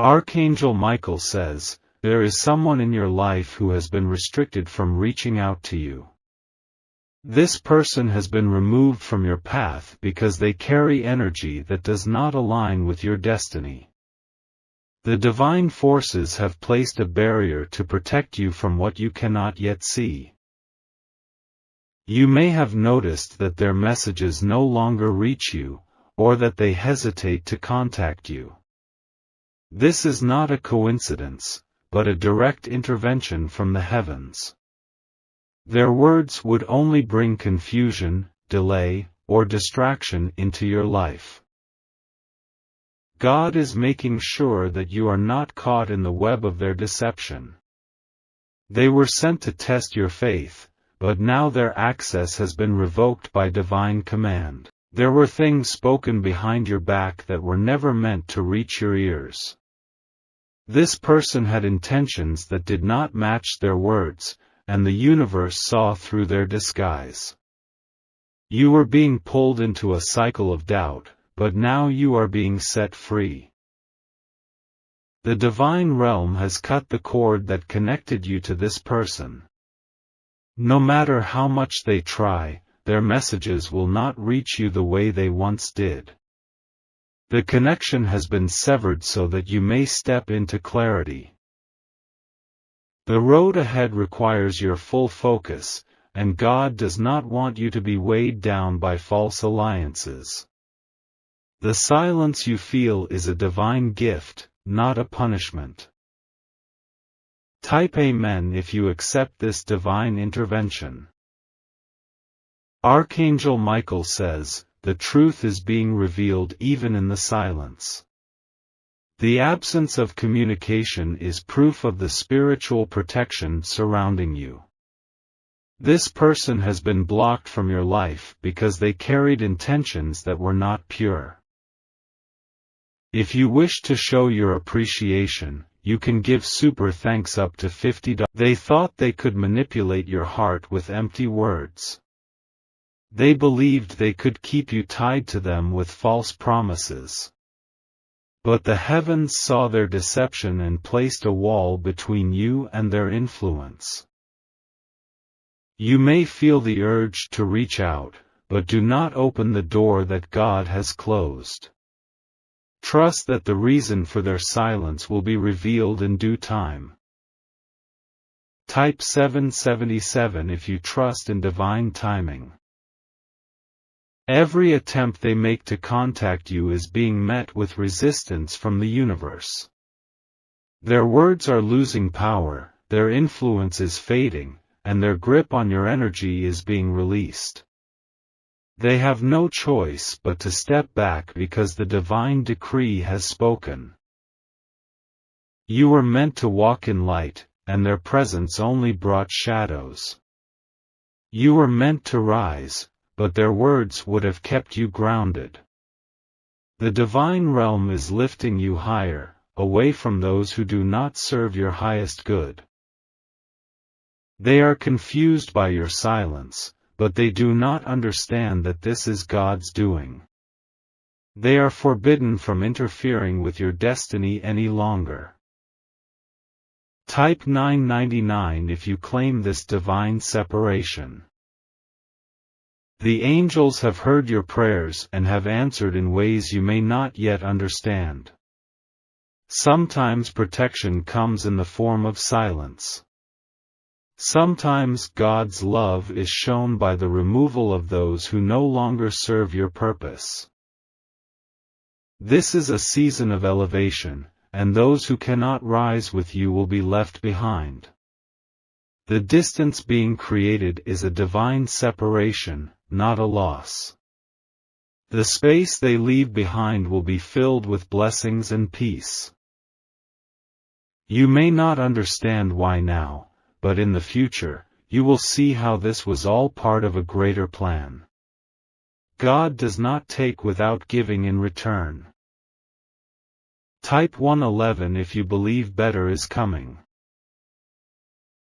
Archangel Michael says, there is someone in your life who has been restricted from reaching out to you. This person has been removed from your path because they carry energy that does not align with your destiny. The divine forces have placed a barrier to protect you from what you cannot yet see. You may have noticed that their messages no longer reach you, or that they hesitate to contact you. This is not a coincidence, but a direct intervention from the heavens. Their words would only bring confusion, delay, or distraction into your life. God is making sure that you are not caught in the web of their deception. They were sent to test your faith, but now their access has been revoked by divine command. There were things spoken behind your back that were never meant to reach your ears. This person had intentions that did not match their words, and the universe saw through their disguise. You were being pulled into a cycle of doubt, but now you are being set free. The divine realm has cut the cord that connected you to this person. No matter how much they try, their messages will not reach you the way they once did. The connection has been severed so that you may step into clarity. The road ahead requires your full focus, and God does not want you to be weighed down by false alliances. The silence you feel is a divine gift, not a punishment. Type Amen if you accept this divine intervention. Archangel Michael says, the truth is being revealed even in the silence. The absence of communication is proof of the spiritual protection surrounding you. This person has been blocked from your life because they carried intentions that were not pure. If you wish to show your appreciation, you can give super thanks up to $50. They thought they could manipulate your heart with empty words. They believed they could keep you tied to them with false promises. But the heavens saw their deception and placed a wall between you and their influence. You may feel the urge to reach out, but do not open the door that God has closed. Trust that the reason for their silence will be revealed in due time. Type 777 if you trust in divine timing. Every attempt they make to contact you is being met with resistance from the universe. Their words are losing power, their influence is fading, and their grip on your energy is being released. They have no choice but to step back because the divine decree has spoken. You were meant to walk in light, and their presence only brought shadows. You were meant to rise, but their words would have kept you grounded. The divine realm is lifting you higher, away from those who do not serve your highest good. They are confused by your silence, but they do not understand that this is God's doing. They are forbidden from interfering with your destiny any longer. Type 999 if you claim this divine separation. The angels have heard your prayers and have answered in ways you may not yet understand. Sometimes protection comes in the form of silence. Sometimes God's love is shown by the removal of those who no longer serve your purpose. This is a season of elevation, and those who cannot rise with you will be left behind. The distance being created is a divine separation, not a loss. The space they leave behind will be filled with blessings and peace. You may not understand why now, but in the future, you will see how this was all part of a greater plan. God does not take without giving in return. Type 111 if you believe better is coming.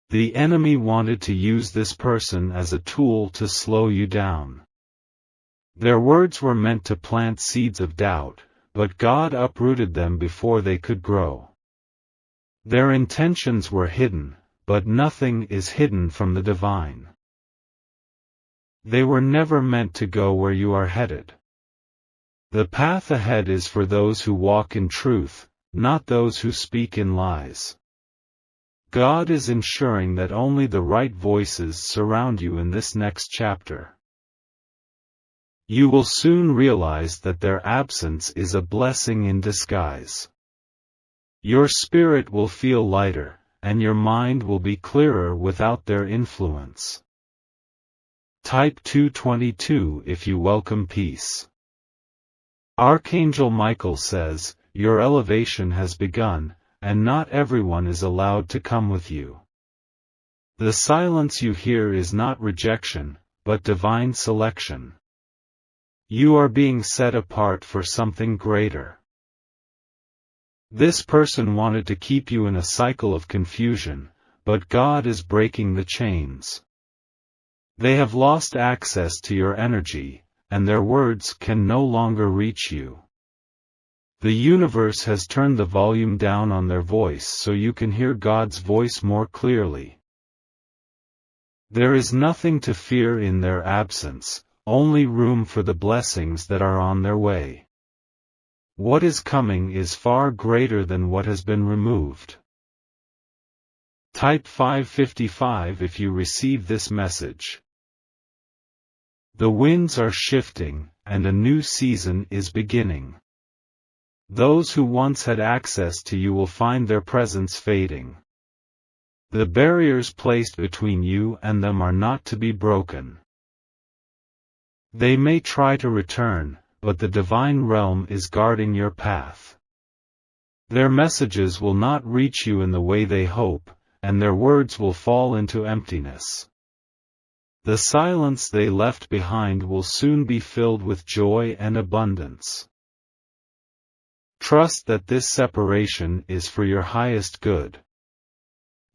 The enemy wanted to use this person as a tool to slow you down. Their words were meant to plant seeds of doubt, but God uprooted them before they could grow. Their intentions were hidden, but nothing is hidden from the divine. They were never meant to go where you are headed. The path ahead is for those who walk in truth, not those who speak in lies. God is ensuring that only the right voices surround you in this next chapter. You will soon realize that their absence is a blessing in disguise. Your spirit will feel lighter, and your mind will be clearer without their influence. Type 222 if you welcome peace. Archangel Michael says, your elevation has begun, and not everyone is allowed to come with you. The silence you hear is not rejection, but divine selection. You are being set apart for something greater. This person wanted to keep you in a cycle of confusion, but God is breaking the chains. They have lost access to your energy, and their words can no longer reach you. The universe has turned the volume down on their voice so you can hear God's voice more clearly. There is nothing to fear in their absence, only room for the blessings that are on their way. What is coming is far greater than what has been removed. Type 555 if you receive this message. The winds are shifting, and a new season is beginning. Those who once had access to you will find their presence fading. The barriers placed between you and them are not to be broken. They may try to return, but the divine realm is guarding your path. Their messages will not reach you in the way they hope, and their words will fall into emptiness. The silence they left behind will soon be filled with joy and abundance. Trust that this separation is for your highest good.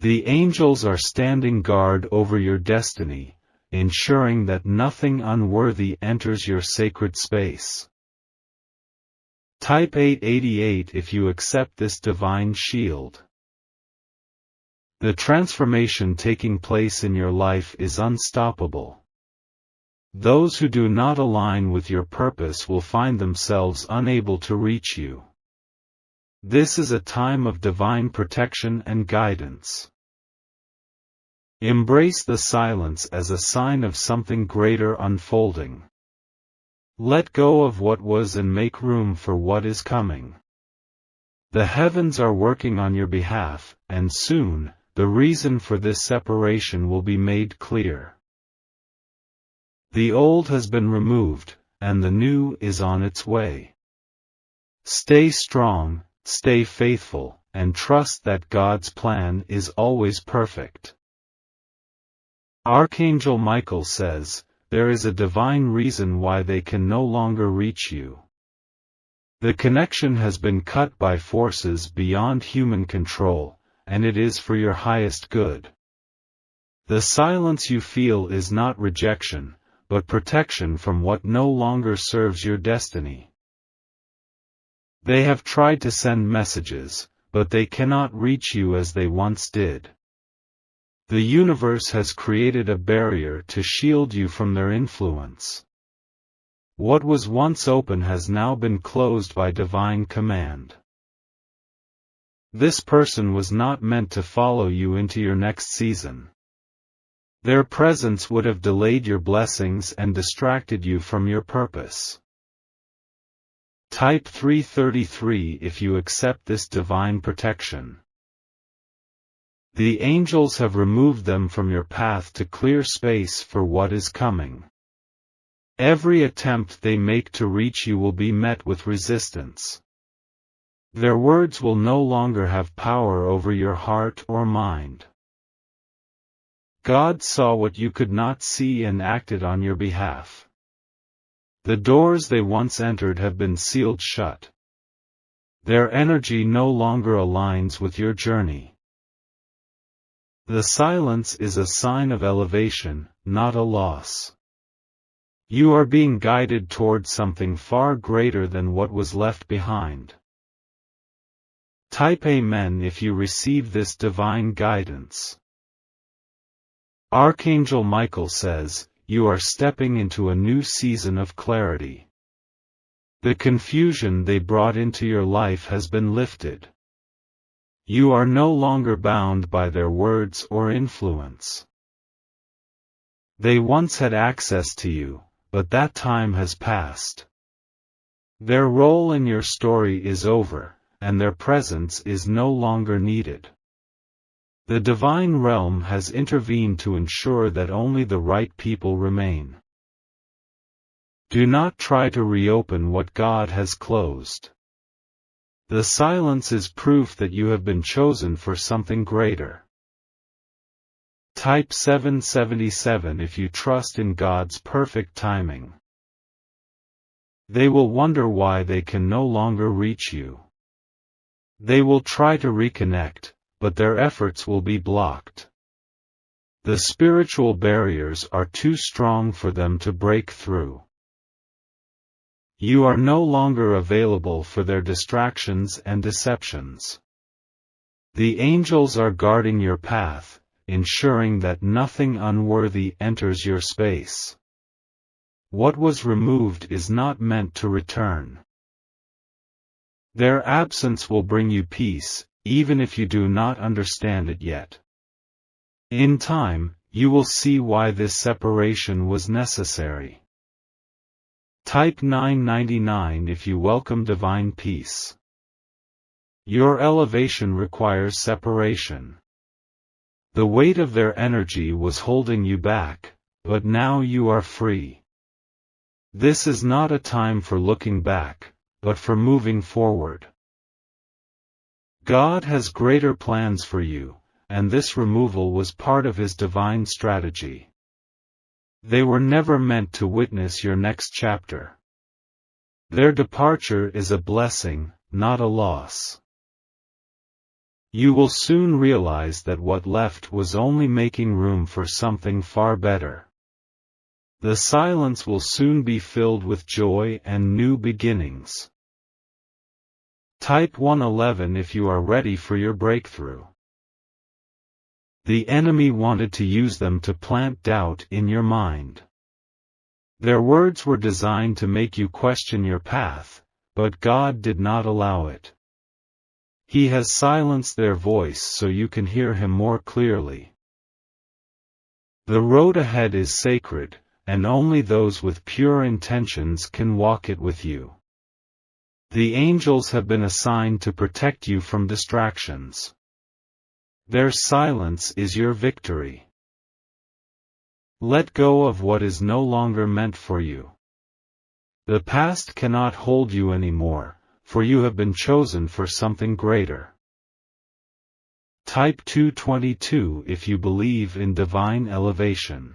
The angels are standing guard over your destiny, ensuring that nothing unworthy enters your sacred space. Type 888 if you accept this divine shield. The transformation taking place in your life is unstoppable. Those who do not align with your purpose will find themselves unable to reach you. This is a time of divine protection and guidance. Embrace the silence as a sign of something greater unfolding. Let go of what was and make room for what is coming. The heavens are working on your behalf, and soon, the reason for this separation will be made clear. The old has been removed, and the new is on its way. Stay strong, stay faithful, and trust that God's plan is always perfect. Archangel Michael says, there is a divine reason why they can no longer reach you. The connection has been cut by forces beyond human control, and it is for your highest good. The silence you feel is not rejection, but protection from what no longer serves your destiny. They have tried to send messages, but they cannot reach you as they once did. The universe has created a barrier to shield you from their influence. What was once open has now been closed by divine command. This person was not meant to follow you into your next season. Their presence would have delayed your blessings and distracted you from your purpose. Type 333 if you accept this divine protection. The angels have removed them from your path to clear space for what is coming. Every attempt they make to reach you will be met with resistance. Their words will no longer have power over your heart or mind. God saw what you could not see and acted on your behalf. The doors they once entered have been sealed shut. Their energy no longer aligns with your journey. The silence is a sign of elevation, not a loss. You are being guided towards something far greater than what was left behind. Type Amen if you receive this divine guidance. Archangel Michael says, you are stepping into a new season of clarity. The confusion they brought into your life has been lifted. You are no longer bound by their words or influence. They once had access to you, but that time has passed. Their role in your story is over, and their presence is no longer needed. The divine realm has intervened to ensure that only the right people remain. Do not try to reopen what God has closed. The silence is proof that you have been chosen for something greater. Type 777 if you trust in God's perfect timing. They will wonder why they can no longer reach you. They will try to reconnect, but their efforts will be blocked. The spiritual barriers are too strong for them to break through. You are no longer available for their distractions and deceptions. The angels are guarding your path, ensuring that nothing unworthy enters your space. What was removed is not meant to return. Their absence will bring you peace, even if you do not understand it yet. In time, you will see why this separation was necessary. Type 999 if you welcome divine peace. Your elevation requires separation. The weight of their energy was holding you back, but now you are free. This is not a time for looking back, but for moving forward. God has greater plans for you, and this removal was part of His divine strategy. They were never meant to witness your next chapter. Their departure is a blessing, not a loss. You will soon realize that what left was only making room for something far better. The silence will soon be filled with joy and new beginnings. Type 111 if you are ready for your breakthrough. The enemy wanted to use them to plant doubt in your mind. Their words were designed to make you question your path, but God did not allow it. He has silenced their voice so you can hear Him more clearly. The road ahead is sacred, and only those with pure intentions can walk it with you. The angels have been assigned to protect you from distractions. Their silence is your victory. Let go of what is no longer meant for you. The past cannot hold you anymore, for you have been chosen for something greater. Type 222 if you believe in divine elevation.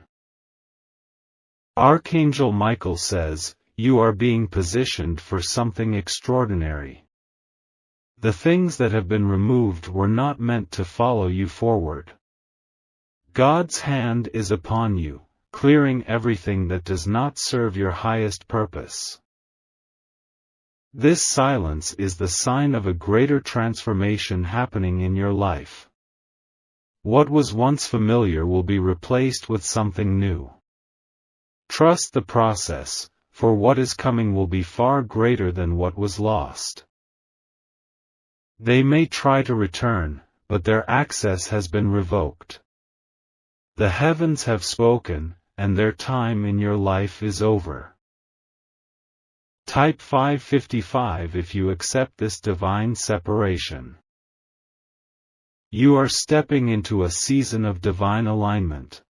Archangel Michael says, you are being positioned for something extraordinary. The things that have been removed were not meant to follow you forward. God's hand is upon you, clearing everything that does not serve your highest purpose. This silence is the sign of a greater transformation happening in your life. What was once familiar will be replaced with something new. Trust the process, for what is coming will be far greater than what was lost. They may try to return, but their access has been revoked. The heavens have spoken, and their time in your life is over. Type 555 if you accept this divine separation. You are stepping into a season of divine alignment.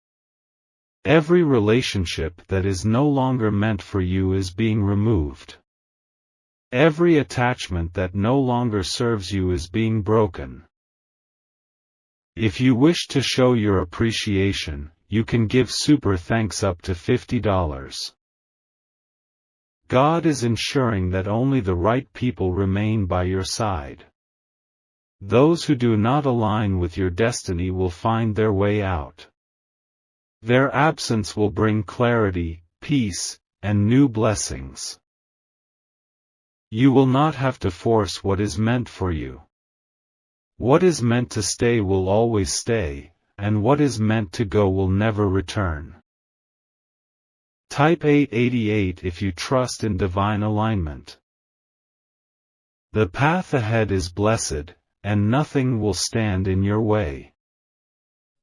Every relationship that is no longer meant for you is being removed. Every attachment that no longer serves you is being broken. If you wish to show your appreciation, you can give super thanks up to $50. God is ensuring that only the right people remain by your side. Those who do not align with your destiny will find their way out. Their absence will bring clarity, peace, and new blessings. You will not have to force what is meant for you. What is meant to stay will always stay, and what is meant to go will never return. Type 888 if you trust in divine alignment. The path ahead is blessed, and nothing will stand in your way.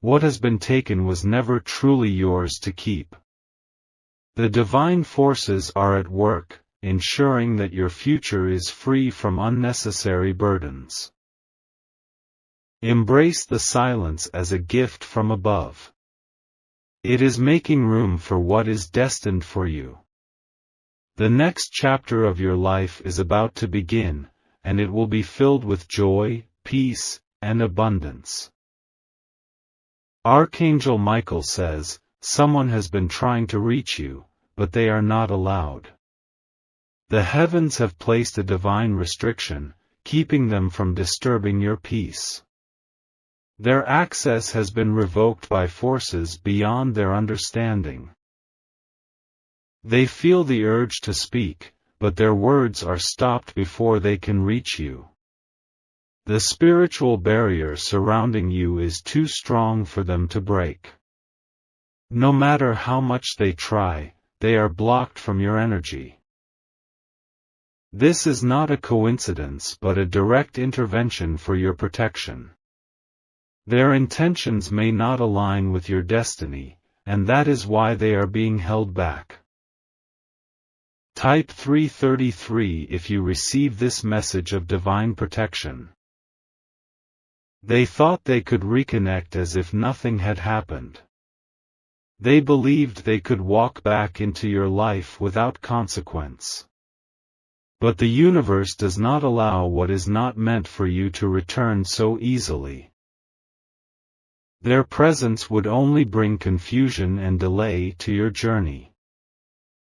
What has been taken was never truly yours to keep. The divine forces are at work, ensuring that your future is free from unnecessary burdens. Embrace the silence as a gift from above. It is making room for what is destined for you. The next chapter of your life is about to begin, and it will be filled with joy, peace, and abundance. Archangel Michael says, someone has been trying to reach you, but they are not allowed. The heavens have placed a divine restriction, keeping them from disturbing your peace. Their access has been revoked by forces beyond their understanding. They feel the urge to speak, but their words are stopped before they can reach you. The spiritual barrier surrounding you is too strong for them to break. No matter how much they try, they are blocked from your energy. This is not a coincidence but a direct intervention for your protection. Their intentions may not align with your destiny, and that is why they are being held back. Type 333 if you receive this message of divine protection. They thought they could reconnect as if nothing had happened. They believed they could walk back into your life without consequence. But the universe does not allow what is not meant for you to return so easily. Their presence would only bring confusion and delay to your journey.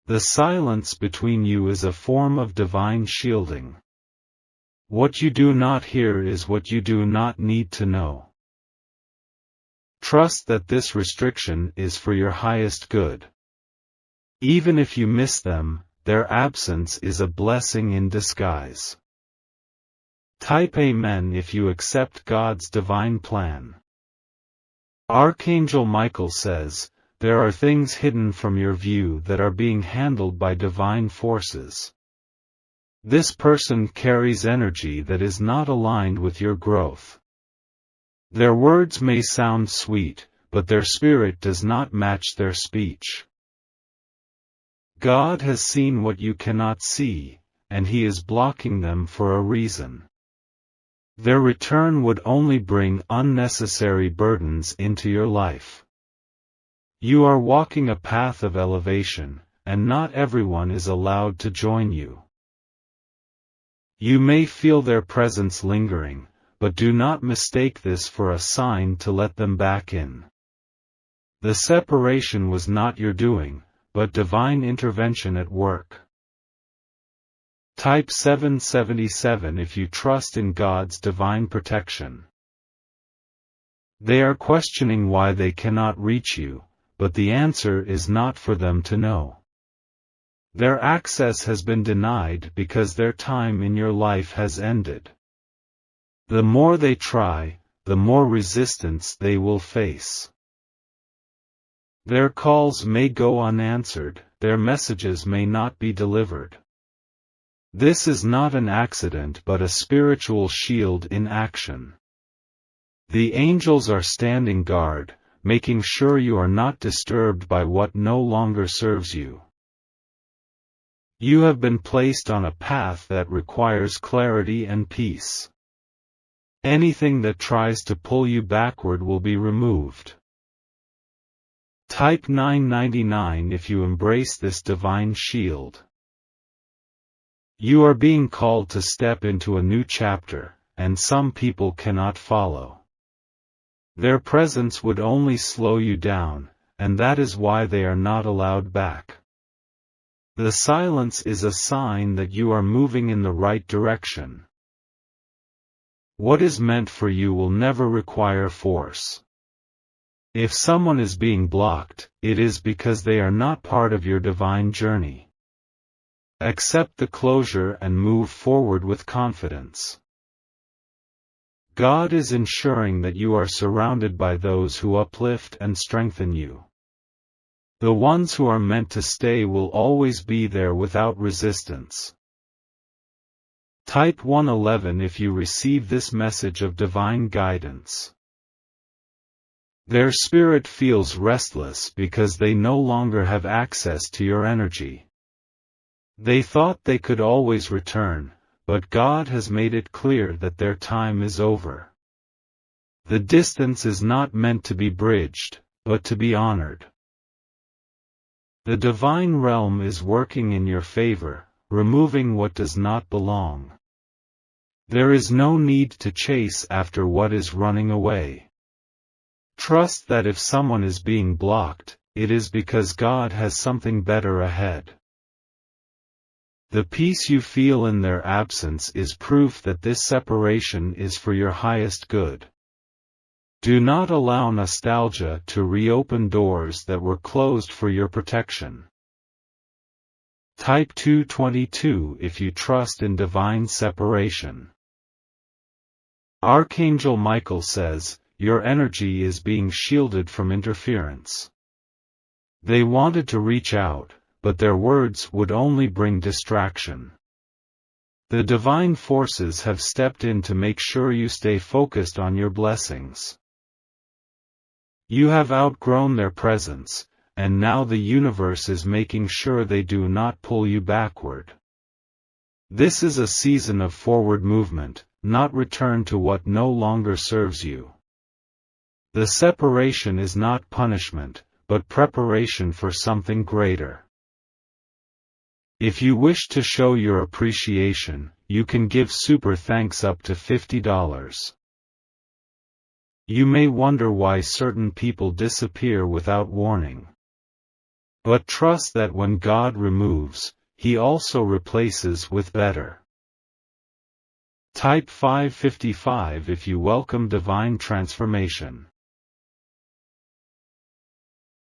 The silence between you is a form of divine shielding. What you do not hear is what you do not need to know. Trust that this restriction is for your highest good. Even if you miss them, their absence is a blessing in disguise. Type Amen if you accept God's divine plan. Archangel Michael says, there are things hidden from your view that are being handled by divine forces. This person carries energy that is not aligned with your growth. Their words may sound sweet, but their spirit does not match their speech. God has seen what you cannot see, and He is blocking them for a reason. Their return would only bring unnecessary burdens into your life. You are walking a path of elevation, and not everyone is allowed to join you. You may feel their presence lingering, but do not mistake this for a sign to let them back in. The separation was not your doing, but divine intervention at work. Type 777 if you trust in God's divine protection. They are questioning why they cannot reach you, but the answer is not for them to know. Their access has been denied because their time in your life has ended. The more they try, the more resistance they will face. Their calls may go unanswered, their messages may not be delivered. This is not an accident but a spiritual shield in action. The angels are standing guard, making sure you are not disturbed by what no longer serves you. You have been placed on a path that requires clarity and peace. Anything that tries to pull you backward will be removed. Type 999 if you embrace this divine shield. You are being called to step into a new chapter, and some people cannot follow. Their presence would only slow you down, and that is why they are not allowed back. The silence is a sign that you are moving in the right direction. What is meant for you will never require force. If someone is being blocked, it is because they are not part of your divine journey. Accept the closure and move forward with confidence. God is ensuring that you are surrounded by those who uplift and strengthen you. The ones who are meant to stay will always be there without resistance. Type 111 if you receive this message of divine guidance. Their spirit feels restless because they no longer have access to your energy. They thought they could always return, but God has made it clear that their time is over. The distance is not meant to be bridged, but to be honored. The divine realm is working in your favor, removing what does not belong. There is no need to chase after what is running away. Trust that if someone is being blocked, it is because God has something better ahead. The peace you feel in their absence is proof that this separation is for your highest good. Do not allow nostalgia to reopen doors that were closed for your protection. Type 222 if you trust in divine separation. Archangel Michael says, your energy is being shielded from interference. They wanted to reach out, but their words would only bring distraction. The divine forces have stepped in to make sure you stay focused on your blessings. You have outgrown their presence, and now the universe is making sure they do not pull you backward. This is a season of forward movement, not return to what no longer serves you. The separation is not punishment, but preparation for something greater. If you wish to show your appreciation, you can give super thanks up to $50. You may wonder why certain people disappear without warning. But trust that when God removes, He also replaces with better. Type 555 if you welcome divine transformation.